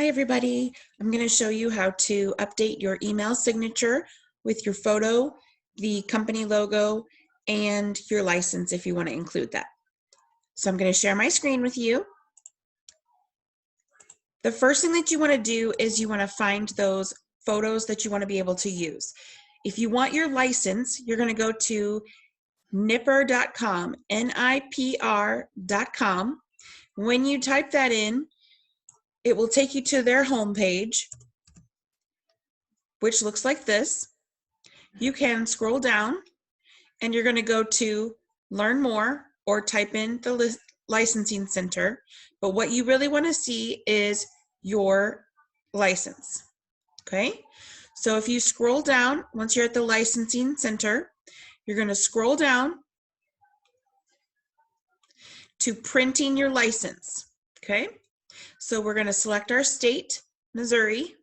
Hi everybody, I'm going to show you how to update your email signature with your photo, the company logo, and your license if you want to include that. So I'm going to share my screen with you. The first thing that you want to do is you want to find those photos that you want to be able to use. If you want your license, you're going to go to nipper.com, NIPR.com. When you type that in, it will take you to their homepage, which looks like this. You can scroll down and you're going to go to learn more or type in the licensing center. But what you really want to see is your license. Okay. So if you scroll down, once you're at the licensing center, you're going to scroll down to printing your license. Okay. So we're going to select our state, Missouri.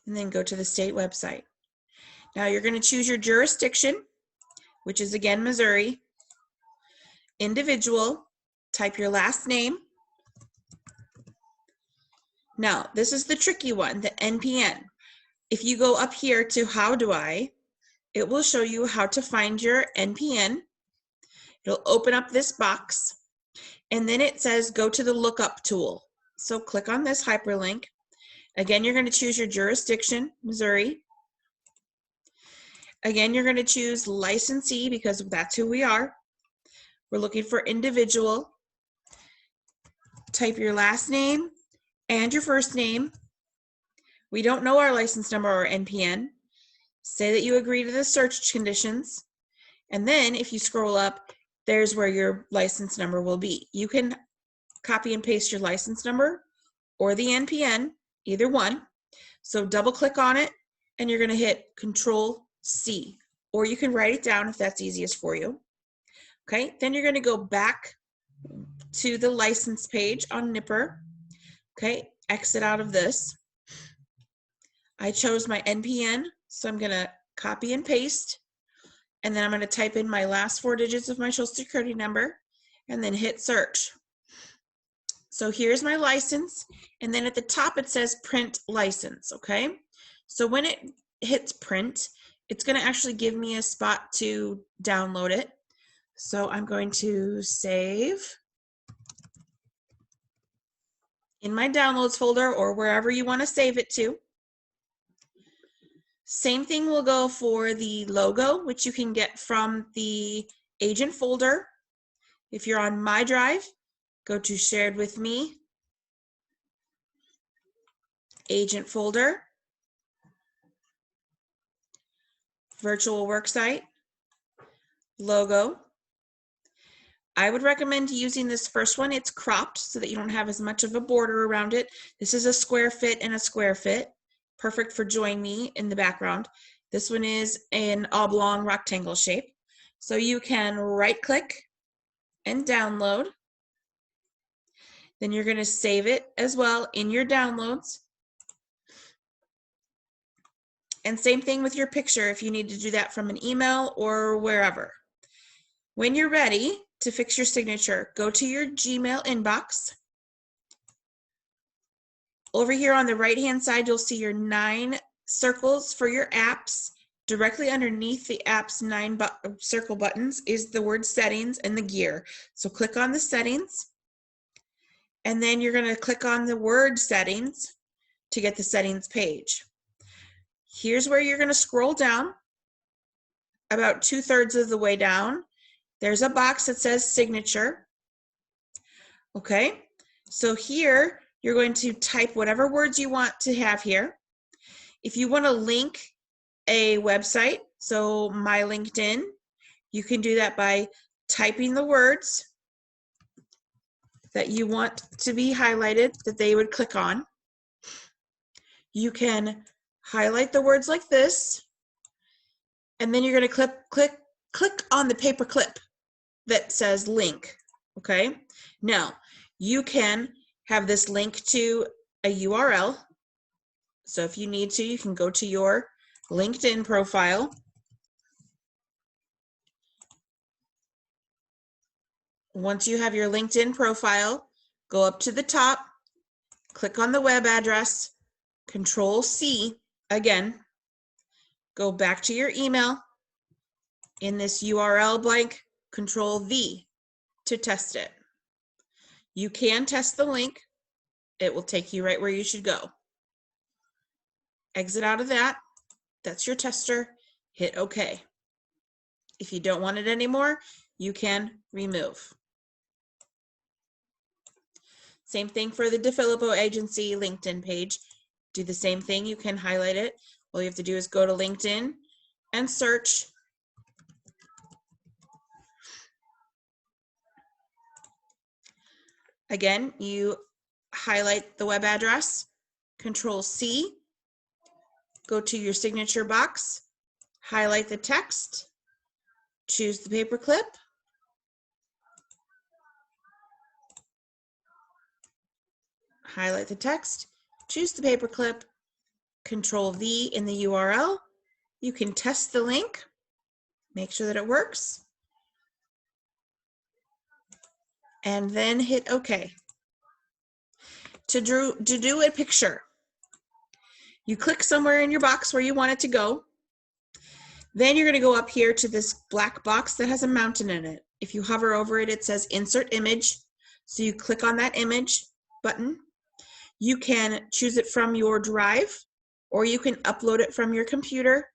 And then go to the state website. Now you're going to choose your jurisdiction, which is again Missouri. Individual, type your last name. Now this is the tricky one, the NPN. If you go up here to how do I, it will show you how to find your NPN. It'll open up this box and then it says go to the lookup tool. So click on this hyperlink. Again, you're going to choose your jurisdiction, Missouri. Again, you're going to choose licensee because that's who we are. We're looking for individual. Type your last name and your first name. We don't know our license number or NPN. Say that you agree to the search conditions. And then if you scroll up, there's where your license number will be. You can copy and paste your license number or the NPN, either one. So double click on it and you're going to hit Control-C, or you can write it down if that's easiest for you. Okay, then you're going to go back to the license page on Nipper. Okay, exit out of this. I chose my NPN, so I'm going to copy and paste, and then I'm going to type in my last 4 digits of my social security number and then hit search. So here's my license, and then at the top it says print license. Okay, so when it hits print, it's going to actually give me a spot to download it. So I'm going to save in my downloads folder or wherever you want to save it to. Same thing will go for the logo, which you can get from the agent folder. If you're on My Drive, go to Shared with Me, Agent folder, Virtual Worksite, Logo. I would recommend using this first one. It's cropped so that you don't have as much of a border around it. This is a square fit and a square fit. Perfect for Join Me in the background. This one is an oblong rectangle shape. So you can right click and download. Then you're going to save it as well in your downloads. And same thing with your picture if you need to do that from an email or wherever. When you're ready to fix your signature, go to your Gmail inbox. Over here on the right-hand side, you'll see your 9 circles for your apps. Directly underneath the app's 9 circle buttons is the word settings and the gear. So click on the settings, and then you're going to click on the word settings to get the settings page. Here's where you're going to scroll down about 2/3 of the way down. There's a box that says signature. Okay, so here you're going to type whatever words you want to have here. If you want to link a website, so my LinkedIn, you can do that by typing the words that you want to be highlighted that they would click on. You can highlight the words like this, and then you're going to click on the paper clip that says link. Okay, now you can have this link to a URL. So if you need to, you can go to your LinkedIn profile, Once you have your LinkedIn profile, go up to the top, click on the web address, Control C again, go back to your email. In this URL blank, Control V to test it. You can test the link. It will take you right where you should go. Exit out of that. That's your tester. Hit OK. If you don't want it anymore, you can remove. Same thing for the DiFilippo agency LinkedIn page. Do the same thing. You can highlight it. All you have to do is go to LinkedIn and search. Again, you highlight the web address, Control C, go to your signature box, highlight the text, choose the paperclip, highlight the text, choose the paperclip, Control V in the URL. You can test the link, make sure that it works, and then hit OK. To do a picture, you click somewhere in your box where you want it to go. Then you're going to go up here to this black box that has a mountain in it. If you hover over it, it says Insert Image. So you click on that image button. You can choose it from your drive, or you can upload it from your computer.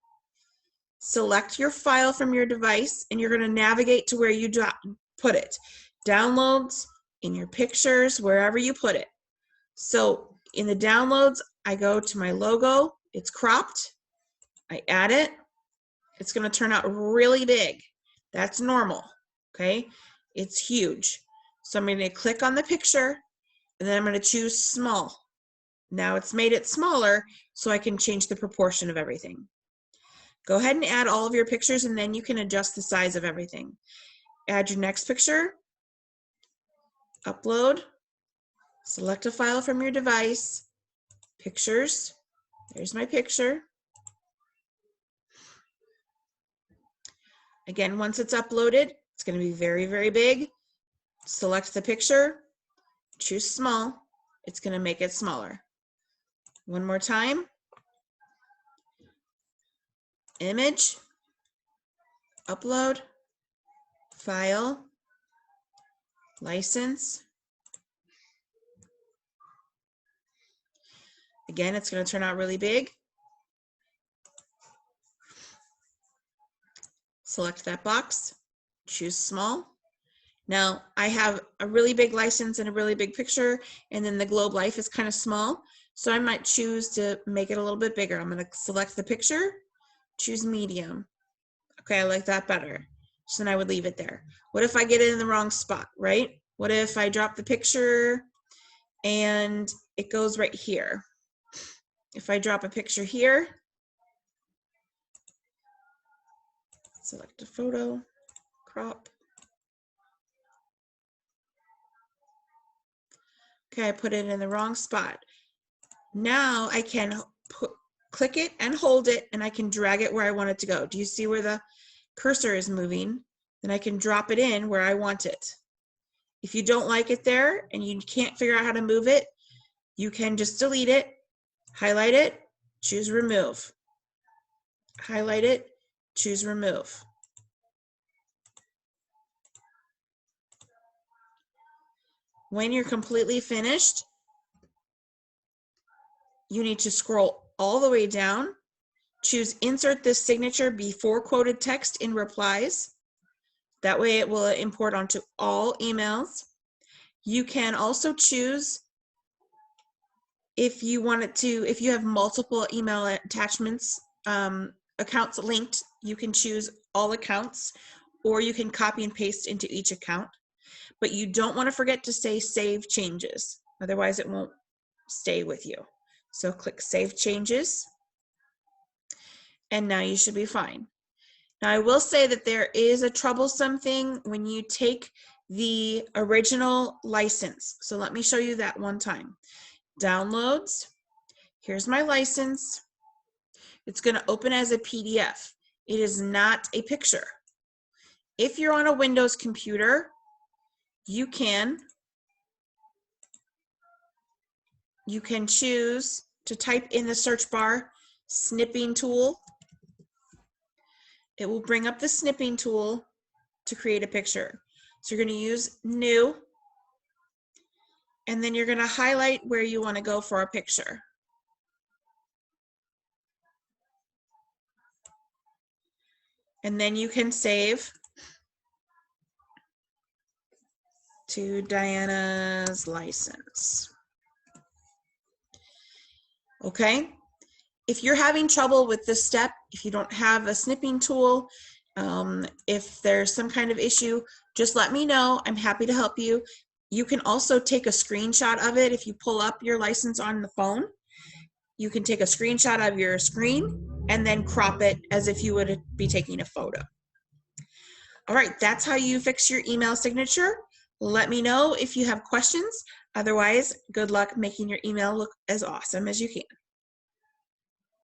Select your file from your device, and you're going to navigate to where you put it. Downloads, in your pictures, wherever you put it. So in the downloads, I go to my logo. It's cropped. I add it. It's going to turn out really big. That's normal, okay? It's huge. So I'm going to click on the picture, and then I'm going to choose small. Now it's made it smaller, so I can change the proportion of everything. Go ahead and add all of your pictures, and then you can adjust the size of everything. Add your next picture, upload, select a file from your device, pictures, there's my picture. Again, once it's uploaded, it's going to be very, very big. Select the picture, choose small, it's going to make it smaller. One more time. Image, upload, file, license. Again, it's going to turn out really big. Select that box, choose small. Now I have a really big license and a really big picture, and then the globe life is kind of small. So I might choose to make it a little bit bigger. I'm going to select the picture, choose medium. Okay, I like that better. So then I would leave it there. What if I get it in the wrong spot, right? What if I drop the picture and it goes right here? If I drop a picture here, select a photo, crop. Okay, I put it in the wrong spot. Now I can click it and hold it, and I can drag it where I want it to go. Do you see where the cursor is moving? Then I can drop it in where I want it. If you don't like it there and you can't figure out how to move it, you can just delete it, highlight it, choose remove. Highlight it, choose remove. When you're completely finished, you need to scroll all the way down, choose insert this signature before quoted text in replies. That way it will import onto all emails. You can also choose if you want it to, if you have multiple email attachments, accounts linked, you can choose all accounts, or you can copy and paste into each account. But you don't want to forget to say save changes, otherwise it won't stay with you. So click save changes, and now you should be fine. Now I will say that there is a troublesome thing when you take the original license. So let me show you that one time. Downloads, here's my license. It's going to open as a PDF. It is not a picture. If you're on a Windows computer, you can choose to type in the search bar snipping tool. It will bring up the snipping tool to create a picture. So you're going to use new, and then you're going to highlight where you want to go for a picture. And then you can save to Diana's license. Okay? If you're having trouble with this step, if you don't have a snipping tool, if there's some kind of issue, just let me know. I'm happy to help you. You can also take a screenshot of it. If you pull up your license on the phone, you can take a screenshot of your screen and then crop it as if you would be taking a photo. All right, that's how you fix your email signature. Let me know if you have questions. Otherwise, good luck making your email look as awesome as you can.